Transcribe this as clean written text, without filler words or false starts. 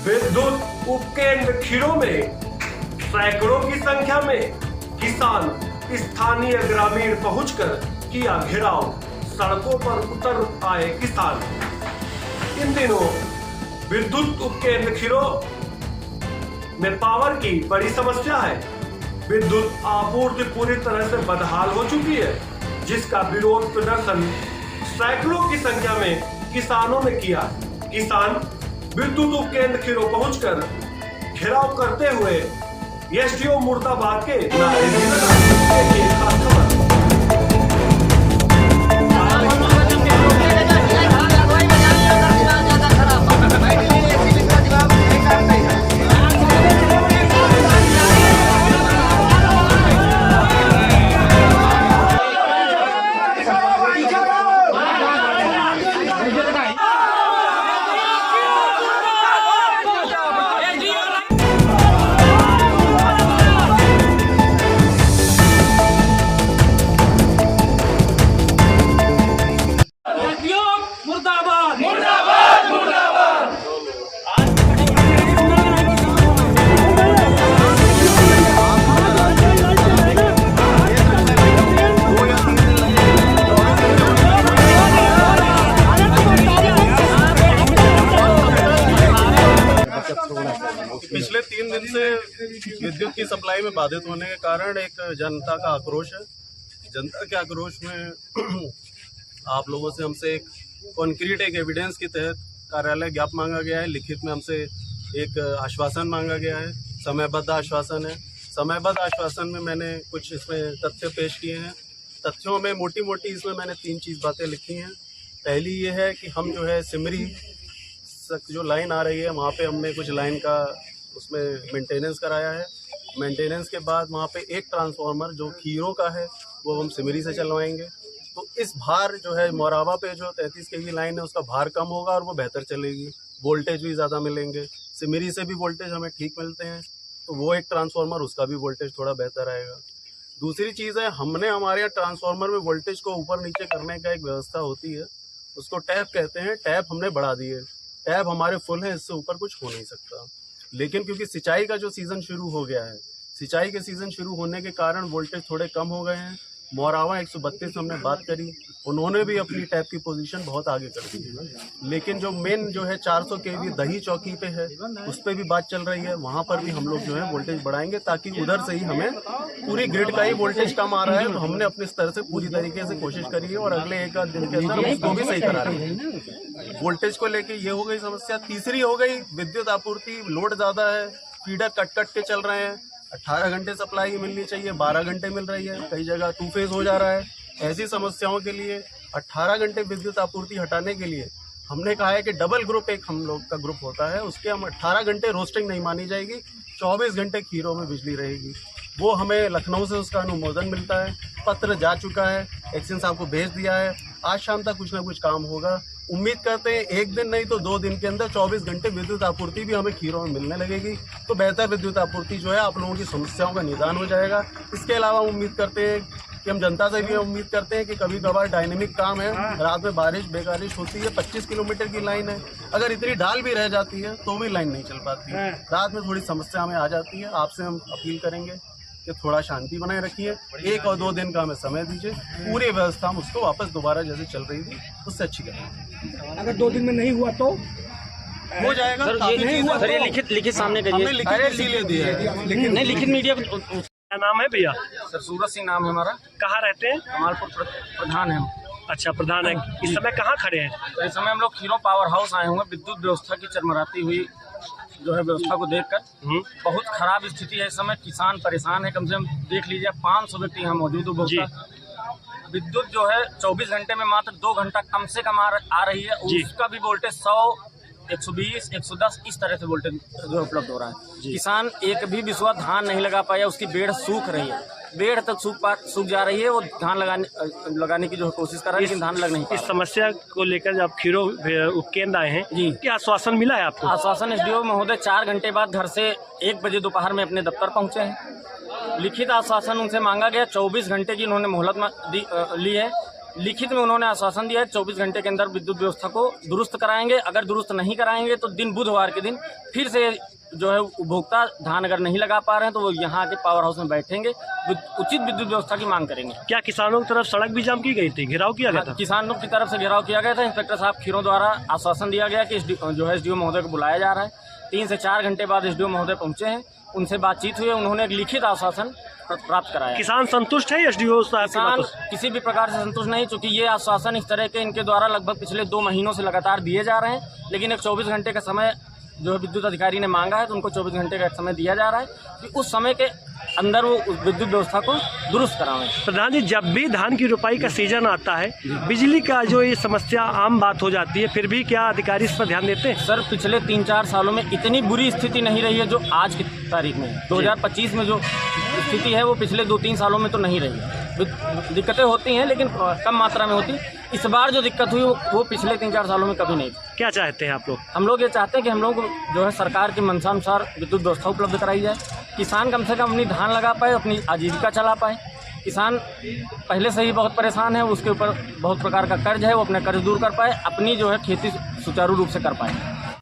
विद्युत उपकेंद्र खीरों में सैकड़ों की संख्या में किसान स्थानीय ग्रामीण पहुंचकर किया घेराव, सड़कों पर उतर आए किसान। इन दिनों विद्युत उपकेंद्र खीरों में पावर की बड़ी समस्या है। विद्युत आपूर्ति पूरी तरह से बदहाल हो चुकी है, जिसका विरोध प्रदर्शन सैकड़ों की संख्या में किसानों ने किया। किसान विद्युत उपकेंद्र खीरों पहुंचकर घेराव करते हुए एसडीओ मुर्दाबाद के नारे भी लगाए। खास खबर। पिछले 3 दिन से विद्युत की सप्लाई में बाधित होने के कारण एक जनता का आक्रोश है। जनता के आक्रोश में आप लोगों से हमसे एक कॉन्क्रीट एक एविडेंस के तहत कार्यालय ज्ञापन मांगा गया है। लिखित में हमसे एक आश्वासन मांगा गया है, समयबद्ध आश्वासन है। समयबद्ध आश्वासन में मैंने कुछ इसमें तथ्य पेश किए हैं। तथ्यों में मोटी मोटी इसमें मैंने 3 बातें लिखी हैं। पहली ये है कि हम जो है सिमरी जो लाइन आ रही है वहाँ पे हमने कुछ लाइन का उसमें मेंटेनेंस कराया है। मेंटेनेंस के बाद वहाँ पे एक ट्रांसफार्मर जो खीरों का है वो हम सिमरी से चलवाएंगे। तो इस भार जो है मोरावा पे जो 33 kV लाइन है उसका भार कम होगा और वो बेहतर चलेगी, वोल्टेज भी ज़्यादा मिलेंगे। सिमरी से भी वोल्टेज हमें ठीक मिलते हैं, तो वो एक ट्रांसफार्मर उसका भी वोल्टेज थोड़ा बेहतर आएगा। दूसरी चीज़ है, हमने हमारे यहाँ ट्रांसफार्मर में वोल्टेज को ऊपर नीचे करने का एक व्यवस्था होती है, उसको टैप कहते हैं। टैप हमने बढ़ा दी है, टैप हमारे फुल है, इससे ऊपर कुछ हो नहीं सकता। लेकिन क्योंकि सिंचाई का जो सीज़न शुरू हो गया है, सिंचाई के सीज़न शुरू होने के कारण वोल्टेज थोड़े कम हो गए हैं। मोरावा 132 हमने बात करी, उन्होंने भी अपनी टैप की पोजीशन बहुत आगे कर दी है। लेकिन जो मेन जो है 400 kV दही चौकी पे है, उस पर भी बात चल रही है। वहाँ पर भी हम लोग जो है वोल्टेज बढ़ाएंगे, ताकि उधर से ही हमें पूरी ग्रिड का ही वोल्टेज कम आ रहा है, तो हमने अपने स्तर से पूरी तरीके से कोशिश करी है और अगले 1 दिन के अंदर हम उसको भी सही करा रहे हैं। वोल्टेज को लेके ये हो गई समस्या। तीसरी हो गई विद्युत आपूर्ति, लोड ज़्यादा है, फीडर कट के चल रहे हैं। 18 घंटे सप्लाई मिलनी चाहिए, 12 घंटे मिल रही है, कई जगह 2 फेज हो जा रहा है। ऐसी समस्याओं के लिए 18 घंटे विद्युत आपूर्ति हटाने के लिए हमने कहा है कि डबल ग्रुप एक हम लोग का ग्रुप होता है, उसके हम 18 घंटे रोस्टिंग नहीं मानी जाएगी, 24 घंटे खीरों में बिजली रहेगी। वो हमें लखनऊ से उसका अनुमोदन मिलता है, पत्र जा चुका है, एक्शन साहब को भेज दिया है। आज शाम तक कुछ ना कुछ काम होगा। उम्मीद करते हैं 1 दिन नहीं तो 2 दिन के अंदर 24 घंटे विद्युत आपूर्ति भी हमें खीरों में मिलने लगेगी, तो बेहतर विद्युत आपूर्ति जो है आप लोगों की समस्याओं का निदान हो जाएगा। इसके अलावा उम्मीद करते हैं कि हम जनता से भी उम्मीद करते हैं कि कभी कभार डायनेमिक काम है, रात में बारिश बेकारिश होती है, 25 किलोमीटर की लाइन है, अगर इतनी ढाल भी रह जाती है तो भी लाइन नहीं चल पाती है। रात में थोड़ी समस्या हमें आ जाती है। आपसे हम अपील करेंगे कि थोड़ा शांति बनाए रखिए, 1 और 2 दिन का हमें समय दीजिए, पूरी व्यवस्था हम उसको वापस दोबारा जैसे चल रही थी उससे अच्छी करेंगे। अगर 2 दिन में नहीं हुआ तो हो जाएगा। सर ये लिखित सामने करिए। हमने लिखित इसीलिए दिया है। नहीं, लिखित मीडिया क्या नाम है भैया? सर सूरज सिंह नाम है हमारा। कहाँ रहते हैं? कमालपुर प्रधान है हम। अच्छा, प्रधान है। इस समय कहाँ खड़े हैं? तो इस समय हम लोग खीरों पावर हाउस आए हुए हैं। विद्युत व्यवस्था की चरमराती हुई जो है व्यवस्था को देखकर बहुत खराब स्थिति है। इस समय किसान परेशान है। कम से कम देख लीजिए 500 व्यक्ति यहाँ मौजूद है। विद्युत जो है 24 घंटे में मात्र 2 घंटा कम से कम आ रही है। उसका भी वोल्टेज 100, 120, 110 इस तरह से वोल्टेज जो उपलब्ध हो रहा है। किसान एक भी बिस्वा धान नहीं लगा पाया, उसकी बेड़ सूख रही है, बेड़ तक सूख जा रही है। वो धान लगाने की जो कोशिश कर रहा है, लेकिन धान लग नहीं पा रहा। इस समस्या को लेकर जब खीरों उपकेंद्र आए हैं जी, क्या आश्वासन मिला है आपको? आश्वासन एसडीओ महोदय 4 घंटे बाद घर से 1 बजे दोपहर में अपने दफ्तर पहुंचे हैं। लिखित आश्वासन उनसे मांगा गया, 24 घंटे की उन्होंने मोहलत ली है। लिखित में उन्होंने आश्वासन दिया है 24 घंटे के अंदर विद्युत व्यवस्था को दुरुस्त कराएंगे। अगर दुरुस्त नहीं कराएंगे तो दिन बुधवार के दिन फिर से जो है उपभोक्ता धान अगर नहीं लगा पा रहे हैं तो वो यहाँ के पावर हाउस में बैठेंगे, उचित विद्युत व्यवस्था की मांग करेंगे। क्या किसानों की तरफ सड़क भी जाम की गई थी, घेराव किया गया था? किसानों की तरफ से घेराव किया गया था। इंस्पेक्टर साहब खीरों द्वारा आश्वासन दिया गया कि जो है एसडीओ महोदय को बुलाया जा रहा है। 3 से 4 घंटे बाद एसडीओ महोदय पहुंचे हैं, उनसे बातचीत हुई, उन्होंने एक लिखित आश्वासन प्राप्त कराया। किसान संतुष्ट है एसडीओ साहब की किसान बातों से? किसी भी प्रकार से संतुष्ट नहीं, क्योंकि ये आश्वासन इस तरह के इनके द्वारा लगभग पिछले 2 महीनों से लगातार दिए जा रहे हैं, लेकिन एक 24 घंटे का समय जो है विद्युत अधिकारी ने मांगा है तो उनको 24 घंटे का समय दिया जा रहा है कि उस समय के अंदर वो विद्युत व्यवस्था को दुरुस्त कराएं। प्रधान जी, जब भी धान की रुपाई का सीजन आता है, बिजली का जो ये समस्या आम बात हो जाती है, फिर भी क्या अधिकारी इस पर ध्यान देते हैं? सर, पिछले 3-4 सालों में इतनी बुरी स्थिति नहीं रही है जो आज की तारीख में 2025 में जो स्थिति है वो पिछले 2-3 सालों में तो नहीं रही है। दिक्कतें होती हैं लेकिन कम मात्रा में होती। इस बार जो दिक्कत हुई वो पिछले 3-4 सालों में कभी नहीं थी। क्या चाहते हैं आप लोग? हम लोग ये चाहते हैं कि हम लोग जो है सरकार की मंशानुसार विद्युत व्यवस्था उपलब्ध कराई जाए, किसान कम से कम अपनी धान लगा पाए, अपनी आजीविका चला पाए। किसान पहले से ही बहुत परेशान है, उसके ऊपर बहुत प्रकार का कर्ज है, वो अपने कर्ज दूर कर पाए, अपनी जो है खेती सुचारू रूप से कर पाए।